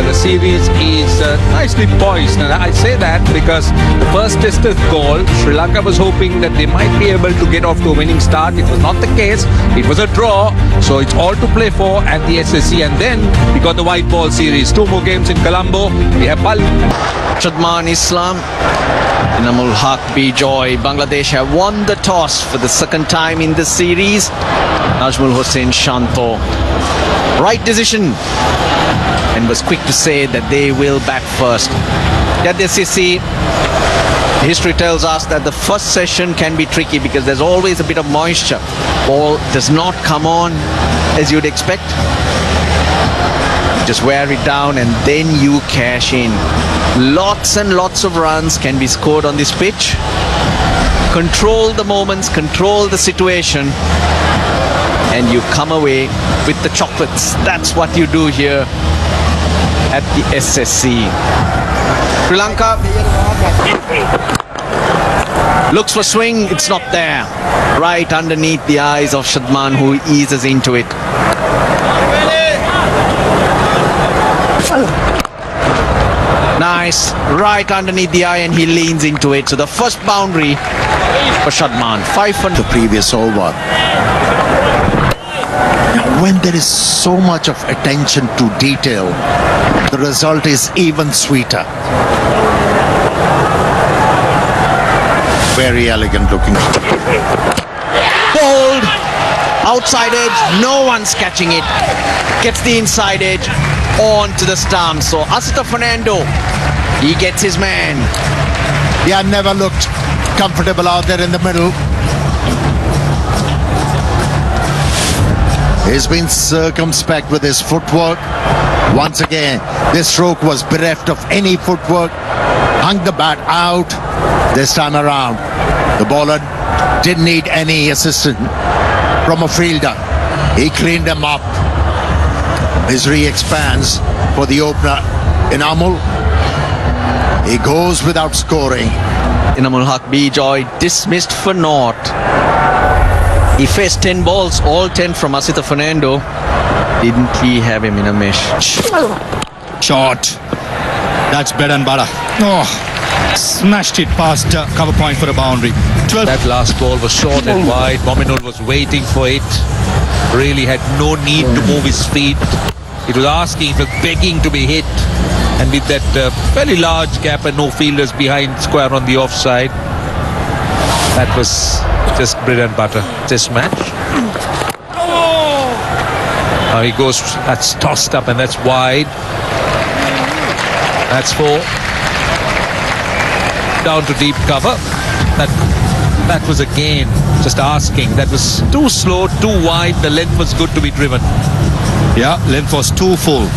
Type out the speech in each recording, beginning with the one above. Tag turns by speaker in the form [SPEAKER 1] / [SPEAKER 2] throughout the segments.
[SPEAKER 1] the series is nicely poised. And I say that because the first test goal, Sri Lanka was hoping that they might be able to get off to a winning start. It was not the case. It was a draw. So it's all to play for at the SSC. And then we got the white ball series. 2 more games in Colombo. We have Bali.
[SPEAKER 2] Shadman Islam, Inamul Haq Bijoy. Bangladesh have won the toss for the second time in this series. Najmul Hossain Shanto. Right decision, and was quick to say that they will bat first. At the SSC, history tells us that the first session can be tricky because there's always a bit of moisture. Ball does not come on as you'd expect. Just wear it down and then you cash in. Lots and lots of runs can be scored on this pitch. Control the moments, control the situation, and you come away with the chocolates. That's what you do here at the SSC. Sri Lanka looks for swing, it's not there. Right underneath the eyes of Shadman, who eases into it. Nice, right underneath the eye, and he leans into it. So the first boundary for Shadman. 5 for
[SPEAKER 3] the previous over. Now, when there is so much of attention to detail, the result is even sweeter. Very elegant looking.
[SPEAKER 2] Bold, outside edge, no one's catching it. Gets the inside edge on to the stump. So Asita Fernando, he gets his man.
[SPEAKER 3] Yeah, never looked comfortable out there in the middle. He's been circumspect with his footwork. Once again, this stroke was bereft of any footwork. Hung the bat out. This time around, the bowler didn't need any assistance from a fielder. He cleaned them up. Misery expands for the opener, Inamul. He goes without scoring.
[SPEAKER 2] Inamul Haq Bijoy dismissed for naught. He faced 10 balls, all 10 from Asita Fernando. Didn't he have him in a mesh?
[SPEAKER 4] Short. That's bread and butter. Oh, smashed it past cover point for a boundary. 12.
[SPEAKER 1] That last ball was short and wide. Mominul was waiting for it. Really had no need to move his feet. It was asking, it was begging to be hit. And with that fairly large gap and no fielders behind square on the offside, that was just bread and butter. This match. Now he goes, that's tossed up and that's wide. That's 4. Down to deep cover. That was again just asking. That was too slow, too wide. The length was good to be driven.
[SPEAKER 4] Yeah, length was too full.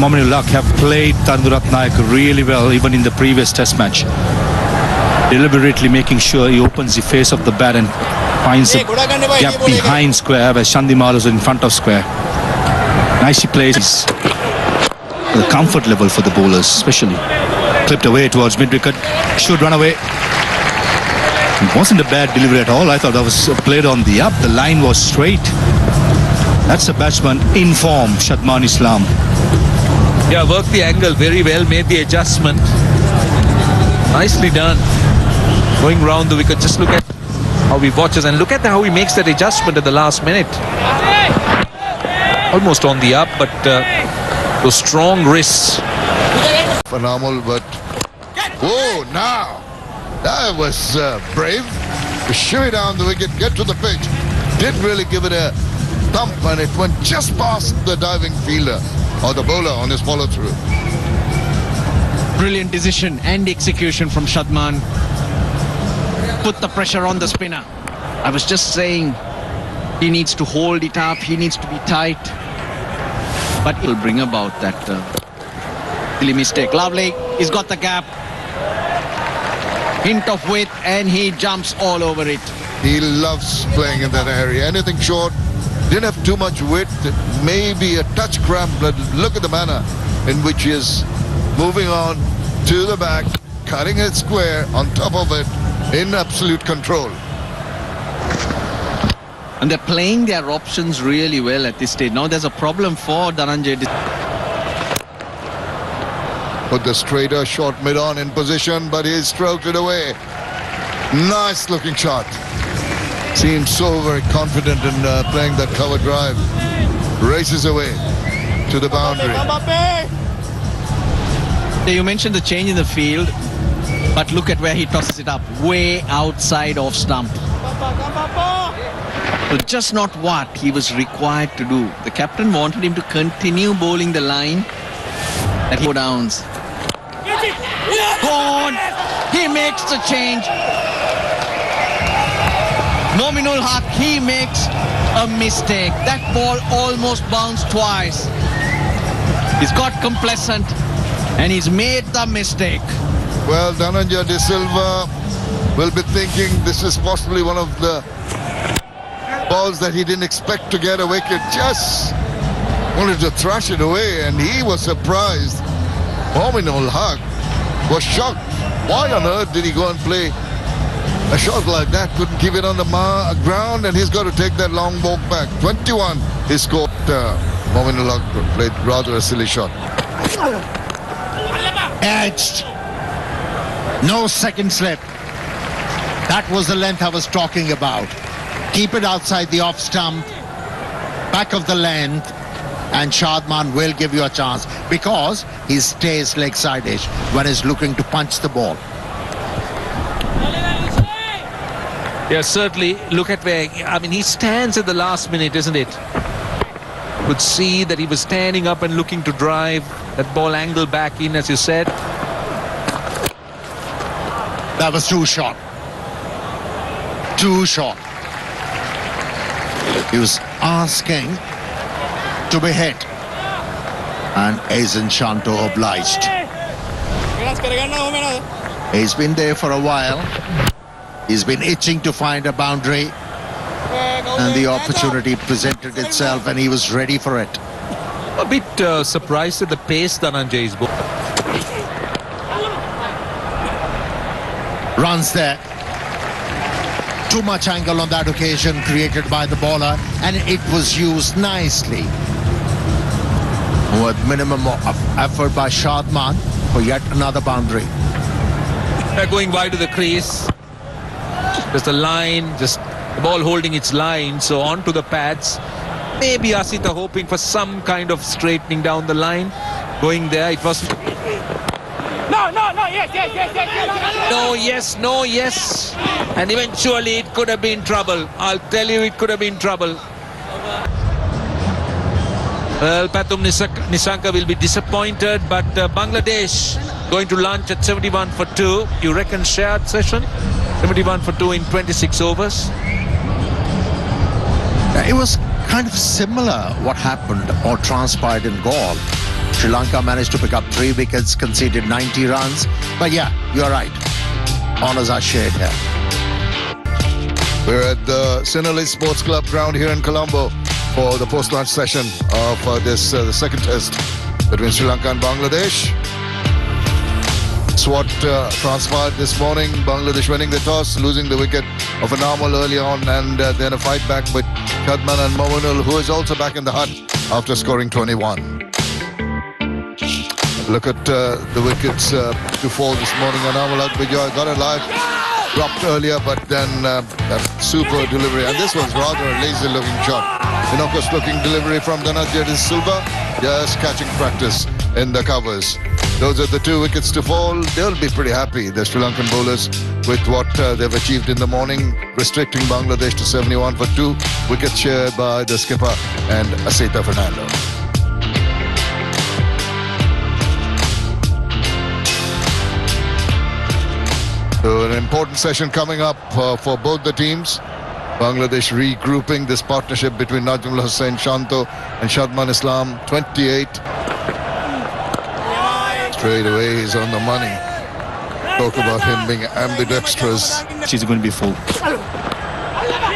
[SPEAKER 4] Mominul Haq have played Tandu Ratnaik really well, even in the previous test match. Deliberately making sure he opens the face of the bat and finds the gap behind square, where Shandimal is in front of square. Nicely plays. The comfort level for the bowlers, especially. Clipped away towards mid-wicket. Should run away. It wasn't a bad delivery at all. I thought that was played on the up. The line was straight. That's a batsman in form, Shadman Islam.
[SPEAKER 1] Yeah, worked the angle very well, made the adjustment. Nicely done. Going round the wicket, just look at how he watches and look at how he makes that adjustment at the last minute. Almost on the up, but those strong wrists.
[SPEAKER 5] Phenomenal, but oh, now that was brave to shimmy down the wicket, get to the pitch. Didn't really give it a thump, and it went just past the diving fielder or the bowler on his follow through.
[SPEAKER 2] Brilliant decision and execution from Shadman. Put the pressure on the spinner. I was just saying, he needs to hold it up, he needs to be tight, but it will bring about that silly mistake. Lovely, he's got the gap, hint of width, and he jumps all over it.
[SPEAKER 5] He loves playing in that area. Anything short, didn't have too much width, maybe a touch cramp, but look at the manner in which he is moving on to the back, cutting it square on top of it, in absolute control.
[SPEAKER 2] And they're playing their options really well at this stage. Now there's a problem for Dhananjay.
[SPEAKER 5] Put the straighter short mid-on in position, but he stroked it away. Nice looking shot. Seems so very confident in playing that cover drive. Races away to the boundary.
[SPEAKER 2] You mentioned the change in the field, but look at where he tosses it up, way outside off stump. Well, just not what he was required to do. The captain wanted him to continue bowling the line that he go downs. Gone! He makes the change. Mominul Haq, he makes a mistake. That ball almost bounced twice. He's got complacent and he's made the mistake.
[SPEAKER 5] Well, Dhananjay De Silva will be thinking this is possibly one of the balls that he didn't expect to get a wicket. Just wanted to thrash it away, and he was surprised. Mominul Haq was shocked. Why on earth did he go and play a shot like that? Couldn't keep it on the ground, and he's got to take that long walk back. 21 he scored. Mominul Haq played rather a silly shot.
[SPEAKER 3] Edged. No second slip. That was the length I was talking about. Keep it outside the off stump, back of the length, and Shadman will give you a chance because he stays leg side-ish when he's looking to punch the ball.
[SPEAKER 1] Yeah, certainly. Look at where, I mean, he stands at the last minute, isn't it? Could see that he was standing up and looking to drive. That ball angled back in, as you said.
[SPEAKER 3] That was too short. Too short. He was asking to be hit, and Aizen Shanto obliged. He's been there for a while. He's been itching to find a boundary, and the opportunity presented itself, and he was ready for it.
[SPEAKER 1] A bit surprised at the pace Dhananjay is bowling.
[SPEAKER 3] Runs there. Too much angle on that occasion created by the bowler, and it was used nicely. With minimum of effort by Shadman for yet another boundary.
[SPEAKER 1] They're going wide to the crease. Just the line, just the ball holding its line, so on to the pads. Maybe Asita hoping for some kind of straightening down the line. Going there, it was... No, yes. And eventually it could have been trouble. I'll tell you, it could have been trouble. Well, Pathum Nissanka will be disappointed, but Bangladesh going to launch at 71 for 2. You reckon shared session? 71 for 2 in 26 overs.
[SPEAKER 3] It was kind of similar what happened or transpired in Galle. Sri Lanka managed to pick up 3 wickets, conceded 90 runs. But yeah, you're right. Honours are shared here.
[SPEAKER 5] We're at the Sinhalese Sports Club ground here in Colombo for the post-match session of the second test between Sri Lanka and Bangladesh. It's what transpired this morning. Bangladesh winning the toss, losing the wicket of Anamul early on, and then a fight back with Shadman and Mominul, who is also back in the hut after scoring 21. Look at the wickets to fall this morning. Anamul Haq-Bijoy got a live, dropped earlier, but then that super delivery. And this was rather a lazy-looking shot. Innocuous-looking delivery from Dhananjay De Silva, just catching practice in the covers. Those are the 2 wickets to fall. They'll be pretty happy, the Sri Lankan bowlers, with what they've achieved in the morning, restricting Bangladesh to 71 for 2. Wickets shared by the skipper and Asita Fernando. So an important session coming up for both the teams. Bangladesh regrouping this partnership between Najmul Hossain Shanto and Shadman Islam. 28. Straight away, he's on the money. Talk about him being ambidextrous.
[SPEAKER 4] She's going to be full.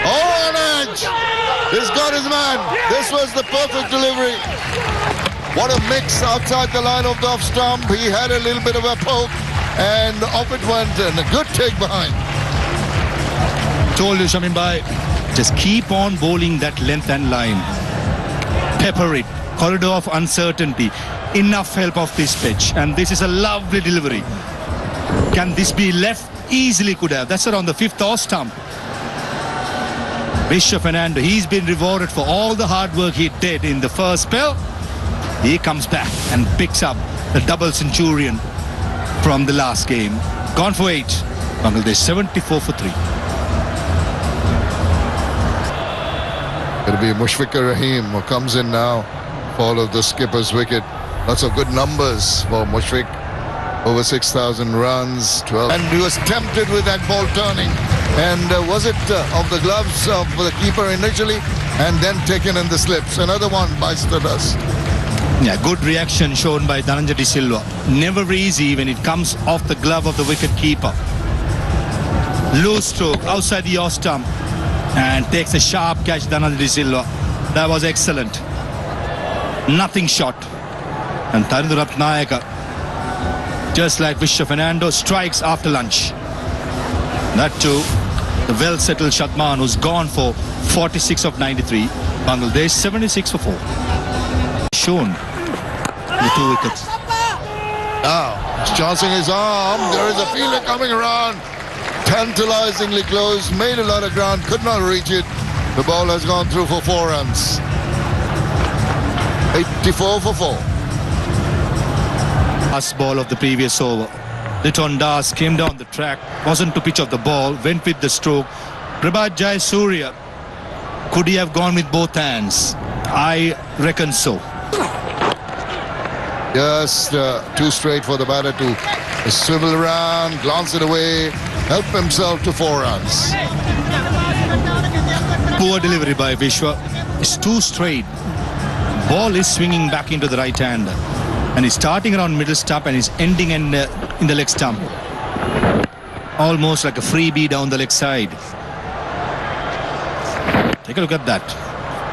[SPEAKER 5] Oh, on edge! He's got his man. This was the perfect delivery. What a mix outside the line of the off stump. He had a little bit of a poke, and off it went, and a good take behind.
[SPEAKER 4] Told you, Shamin Bhai, just keep on bowling that length and line. Pepper it. corridor of uncertainty. Enough help off this pitch, and this is a lovely delivery. Can this be left? Easily could have. That's around the 5th off stump. Vishwa Fernando, he's been rewarded for all the hard work he did in the first spell. He comes back and picks up the double centurion from the last game. Gone for 8. Bangladesh 74 for 3.
[SPEAKER 5] It'll be Mushfiqur Rahim who comes in now. Fall of the skipper's wicket. Lots of good numbers for Mushfiq. Over 6,000 runs, 12. And he was tempted with that ball turning. And was it of the gloves of the keeper initially and then taken in the slips? Another one bites the dust.
[SPEAKER 4] Yeah, good reaction shown by Dhananjay De Silva. Never easy when it comes off the glove of the wicket keeper. Loose stroke outside the off stump and takes a sharp catch, Dhananjay De Silva. That was excellent. Nothing short. And Tharindu Ratnayaka, just like Vishwa Fernando, strikes after lunch. That too, the well-settled Shadman, who's gone for 46 of 93. Bangladesh 76 for 4. Shown the 2 wickets.
[SPEAKER 5] Now, he's chancing his arm. There is a fielder coming around. Tantalizingly close. Made a lot of ground. Could not reach it. The ball has gone through for 4 runs. 84 for 4.
[SPEAKER 4] Last ball of the previous over. Liton Das came down the track, wasn't to pitch of the ball, went with the stroke. Prabhat Jayasuriya, could he have gone with both hands? I reckon so.
[SPEAKER 5] Just too straight for the batter to swivel around, glance it away, help himself to 4 runs.
[SPEAKER 4] Poor delivery by Vishwa. It's too straight. Ball is swinging back into the right hand. And he's starting around middle stump and he's ending in the leg stump. Almost like a freebie down the leg side. Take a look at that.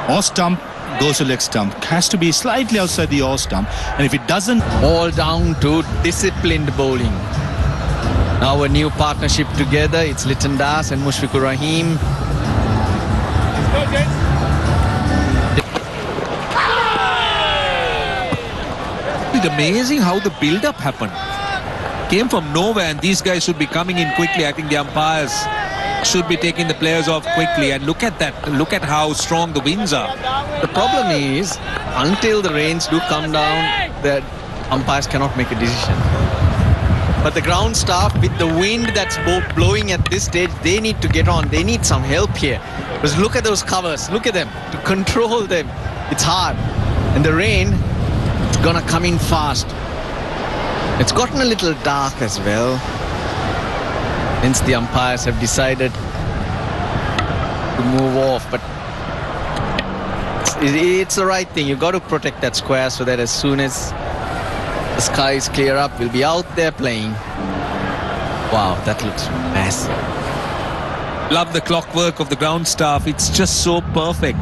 [SPEAKER 4] Off stump goes to leg stump. Has to be slightly outside the off stump. And if it doesn't...
[SPEAKER 2] All down to disciplined bowling. Now a new partnership together. It's Liton Das and Mushfiqur Rahim.
[SPEAKER 1] It's amazing how the build-up happened. Came from nowhere, and these guys should be coming in quickly. I think the umpires should be taking the players off quickly. And look at that. Look at how strong the winds are.
[SPEAKER 2] The problem is, until the rains do come down, the umpires cannot make a decision. But the ground staff, with the wind that's blowing at this stage, they need to get on. They need some help here. Because look at those covers. Look at them. To control them, it's hard. And the rain, it's gonna come in fast. It's gotten a little dark as well. Hence the umpires have decided to move off. But it's the right thing. You've got to protect that square so that as soon as the skies clear up, we'll be out there playing. Wow, that looks massive.
[SPEAKER 1] Love the clockwork of the ground staff. It's just so perfect.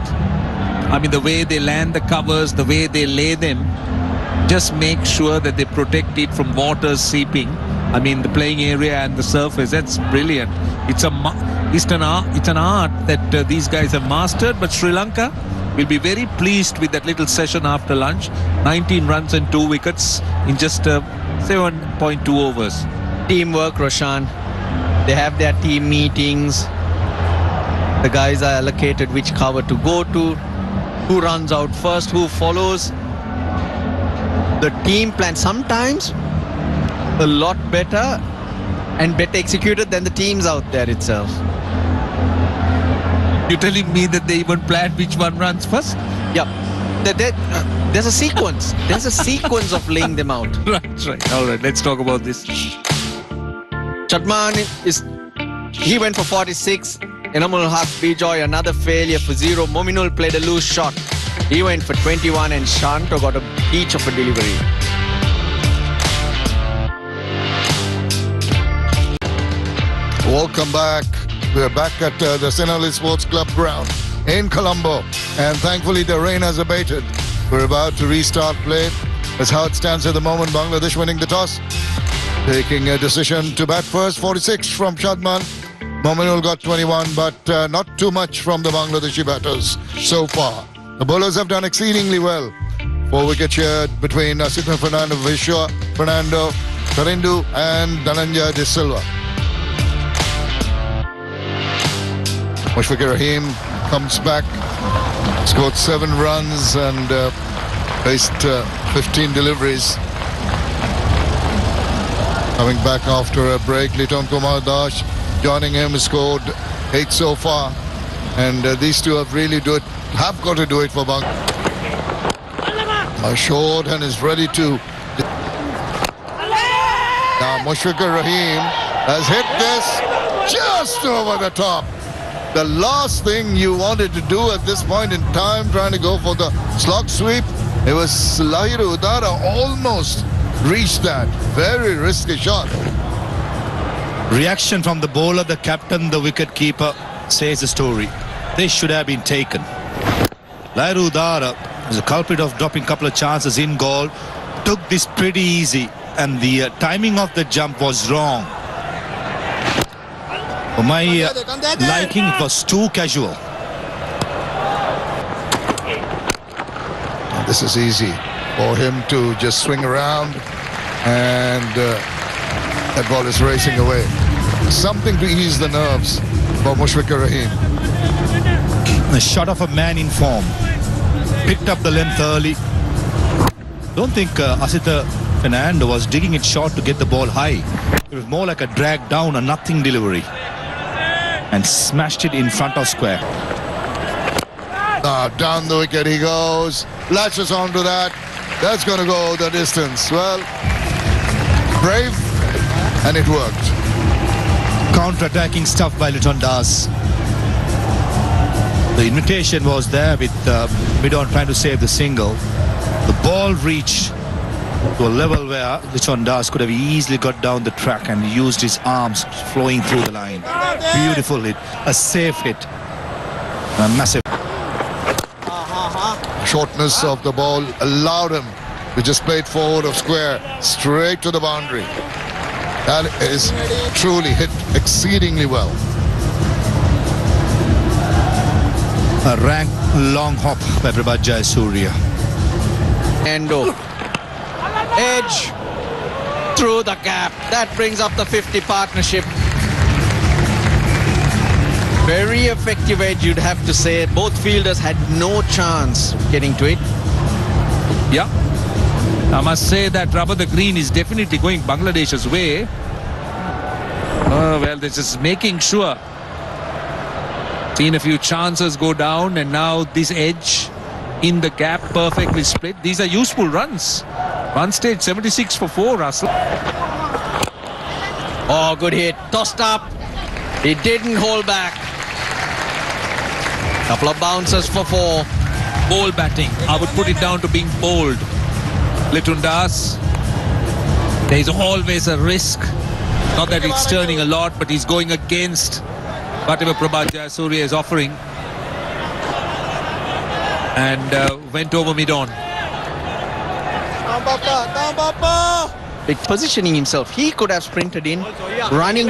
[SPEAKER 1] I mean, the way they land the covers, the way they lay them, just make sure that they protect it from water seeping. I mean, the playing area and the surface, that's brilliant. It's an art that these guys have mastered, but Sri Lanka will be very pleased with that little session after lunch. 19 runs and 2 wickets in just 7.2 overs.
[SPEAKER 2] Teamwork, Roshan. They have their team meetings. The guys are allocated which cover to go to, who runs out first, who follows. The team plan sometimes a lot better and better executed than the teams out there itself.
[SPEAKER 1] You're telling me that they even plan which one runs first?
[SPEAKER 2] Yep. There's a sequence. There's a sequence of laying them out.
[SPEAKER 1] Right. All right, let's talk about this.
[SPEAKER 2] Shadman he went for 46. Enamul Haq Bijoy, another failure for 0. Mominul played a loose shot. He went for 21 and Shanto got each of a delivery.
[SPEAKER 5] Welcome back. We're back at the Senali Sports Club ground in Colombo. And thankfully the rain has abated. We're about to restart play. That's how it stands at the moment. Bangladesh winning the toss. Taking a decision to bat first. 46 from Shadman. Mominul got 21, but not too much from the Bangladeshi batters so far. The bowlers have done exceedingly well. 4-wicket share between Asithna Fernando, Vishwa Fernando, Karindu and Dhananjay De Silva. Mushfiqur Rahim comes back, scored 7 runs and faced 15 deliveries. Coming back after a break, Liton Kumar Das joining him, scored 8 so far. And these two have got to do it for Bangladesh. Short and is ready to. Now Mushfiqur Rahim has hit this just over the top. The last thing you wanted to do at this point in time, trying to go for the slog sweep, it was Lahiru Udara almost reached that. Very risky shot.
[SPEAKER 4] Reaction from the bowler, the captain, the wicket keeper says the story. They should have been taken. Lahiru Udara was a culprit of dropping a couple of chances in goal. Took this pretty easy and the timing of the jump was wrong. For my liking, it was too casual.
[SPEAKER 5] This is easy for him to just swing around and that ball is racing away. Something to ease the nerves for Mushfiqur Rahim.
[SPEAKER 4] A shot of a man in form. Picked up the length early. Don't think Asithna Fernando was digging it short to get the ball high. It was more like a drag down, a nothing delivery. And smashed it in front of square.
[SPEAKER 5] Down the wicket he goes. Latches onto that. That's going to go the distance. Well, brave, and it worked.
[SPEAKER 4] Counter-attacking stuff by Liton Das. The invitation was there with Midon trying to save the single. The ball reached to a level where Liton Das could have easily got down the track and used his arms flowing through the line. Beautiful hit, a safe hit, a massive.
[SPEAKER 5] Shortness of the ball allowed him to just play it forward of square, straight to the boundary. That is truly hit exceedingly well.
[SPEAKER 4] A rank long hop by Prabhat Jayasuriya.
[SPEAKER 2] Endo. Edge through the gap. That brings up the 50 partnership. Very effective edge, you'd have to say. Both fielders had no chance getting to it.
[SPEAKER 1] Yeah. I must say that rubber the green is definitely going Bangladesh's way. Well, this is making sure. Seen a few chances go down and now this edge in the gap perfectly split. These are useful runs. Run stage 76 for 4, Russell.
[SPEAKER 2] Oh, good hit. Tossed up. He didn't hold back. Couple of bounces for 4.
[SPEAKER 1] Bold batting. I would put it down to being bold. Liton Das. There is always a risk. Not that it's turning a lot, but he's going against whatever Prabhat Jayasuriya is offering. And went over mid-on.
[SPEAKER 2] Positioning himself. He could have sprinted in, running